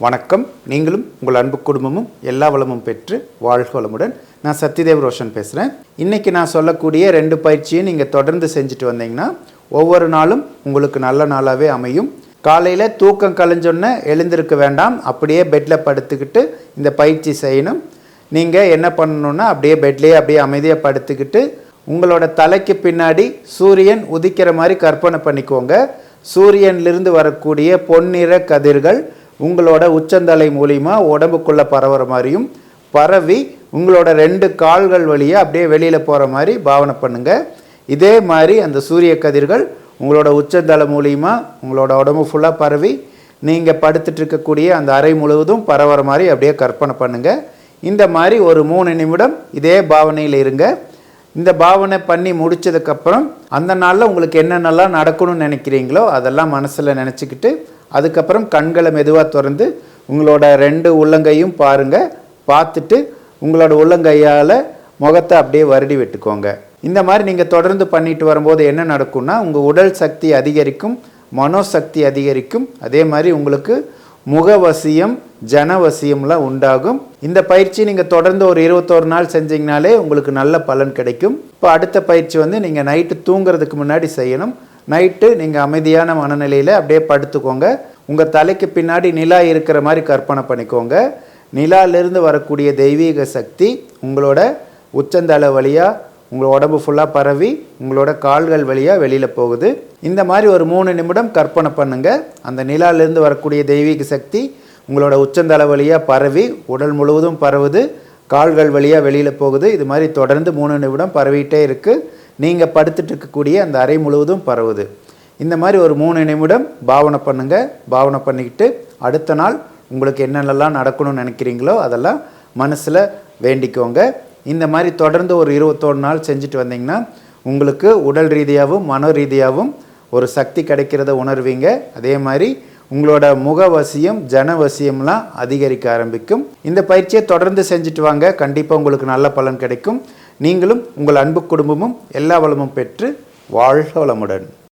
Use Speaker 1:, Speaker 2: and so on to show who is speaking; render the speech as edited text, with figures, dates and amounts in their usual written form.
Speaker 1: வணக்கம். நீங்களும் உங்கள் அன்பு குடும்பமும் எல்லா வளமும் பெற்று வாழ்க வளமுடன். நான் சத்யதேவ் ரோஷன் பேசுகிறேன். இன்றைக்கி நான் சொல்லக்கூடிய 2 பயிற்சியை நீங்கள் தொடர்ந்து செஞ்சுட்டு வந்தீங்கன்னா ஒவ்வொரு நாளும் உங்களுக்கு நல்ல நாளாகவே அமையும். காலையில் தூக்கம் கலைஞ்சோன்னே எழுந்திருக்க வேண்டாம். அப்படியே பெட்டில் படுத்துக்கிட்டு இந்த பயிற்சி செய்யணும். நீங்கள் என்ன பண்ணணுன்னா அப்படியே பெட்லேயே அப்படியே அமைதியாக படுத்துக்கிட்டு உங்களோட தலைக்கு பின்னாடி சூரியன் உதிக்கிற மாதிரி கற்பனை பண்ணிக்கோங்க. சூரியனிலிருந்து வரக்கூடிய பொன்னிற கதிர்கள் உங்களோட உச்சந்தலை மூலிமா உடம்புக்குள்ளே பரவுற மாதிரியும் பரவி உங்களோட 2 கால்கள் வழியாக அப்படியே வெளியில் போகிற மாதிரி பாவனை பண்ணுங்கள். இதே மாதிரி அந்த சூரிய கதிர்கள் உங்களோட உச்சந்தலை மூலிமா உங்களோட உடம்பு ஃபுல்லாக பரவி நீங்கள் படுத்துட்டு இருக்கக்கூடிய அந்த அறை முழுவதும் பரவுற மாதிரி அப்படியே கற்பனை பண்ணுங்கள். இந்த மாதிரி ஒரு 3 நிமிடம் இதே பாவனையில் இருங்க. இந்த பாவனை பண்ணி முடித்ததுக்கப்புறம் அந்த நாளில் உங்களுக்கு என்னென்னலாம் நடக்கணும்னு நினைக்கிறீங்களோ அதெல்லாம் மனசில் நினச்சிக்கிட்டு அதுக்கப்புறம் கண்களை மெதுவாக திறந்து உங்களோட 2 உள்ளங்கையும் பாருங்கள். பார்த்துட்டு உங்களோட உள்ளங்கையால் முகத்தை அப்படியே வருடி விட்டுக்கோங்க. இந்த மாதிரி நீங்கள் தொடர்ந்து பண்ணிட்டு வரும்போது என்ன நடக்கும்னா உங்கள் உடல் சக்தி அதிகரிக்கும், மனோசக்தி அதிகரிக்கும். அதே மாதிரி உங்களுக்கு முகவசியம் ஜனவசியம்லாம் உண்டாகும். இந்த பயிற்சி நீங்கள் தொடர்ந்து ஒரு 21 நாள் செஞ்சிங்கனாலே உங்களுக்கு நல்ல பலன் கிடைக்கும். இப்போ அடுத்த பயிற்சி நீங்கள் நைட்டு தூங்குறதுக்கு முன்னாடி செய்யணும். நைட்டு நீங்கள் அமைதியான மனநிலையில் அப்படியே படுத்துக்கோங்க. உங்கள் தலைக்கு பின்னாடி நிலா இருக்கிற மாதிரி கற்பனை பண்ணிக்கோங்க. நிலாவிலிருந்து வரக்கூடிய தெய்வீக சக்தி உங்களோட உச்சந்தலை வழியாக உங்களோட உடம்பு ஃபுல்லாக பரவி உங்களோட கால்கள் வழியாக வெளியில் போகுது. இந்த மாதிரி ஒரு 3 நிமிடம் கற்பனை பண்ணுங்கள். அந்த நிலாவிலிருந்து வரக்கூடிய தெய்வீக சக்தி உங்களோட உச்சந்தலை வழியாக பரவி உடல் முழுவதும் பரவுது, கால்கள் வழியாக வெளியில் போகுது. இது மாதிரி தொடர்ந்து 3 நிமிடம் பரவிட்டே இருக்குது. நீங்கள் படுத்துட்டு இருக்கக்கூடிய அந்த அறை முழுவதும் பரவுது. இந்த மாதிரி ஒரு 3 நிமிடம் பாவனை பண்ணுங்கள். பாவனை பண்ணிக்கிட்டு அடுத்த நாள் உங்களுக்கு என்னென்னலாம் நடக்கணும்னு நினைக்கிறீங்களோ அதெல்லாம் மனசில் வேண்டிக்கோங்க. இந்த மாதிரி தொடர்ந்து ஒரு 21 நாள் செஞ்சுட்டு வந்தீங்கன்னா உங்களுக்கு உடல் ரீதியாகவும் மன ரீதியாகவும் ஒரு சக்தி கிடைக்கிறத உணர்வீங்க. அதே மாதிரி உங்களோட முகவசியம் ஜனவசியம்லாம் அதிகரிக்க ஆரம்பிக்கும். இந்த பயிற்சியை தொடர்ந்து செஞ்சுட்டு வாங்க. கண்டிப்பாக உங்களுக்கு நல்ல பலன் கிடைக்கும். நீங்களும் உங்கள் அன்பு குடும்பமும் எல்லா வளமும் பெற்று வாழ்க வளமுடன்.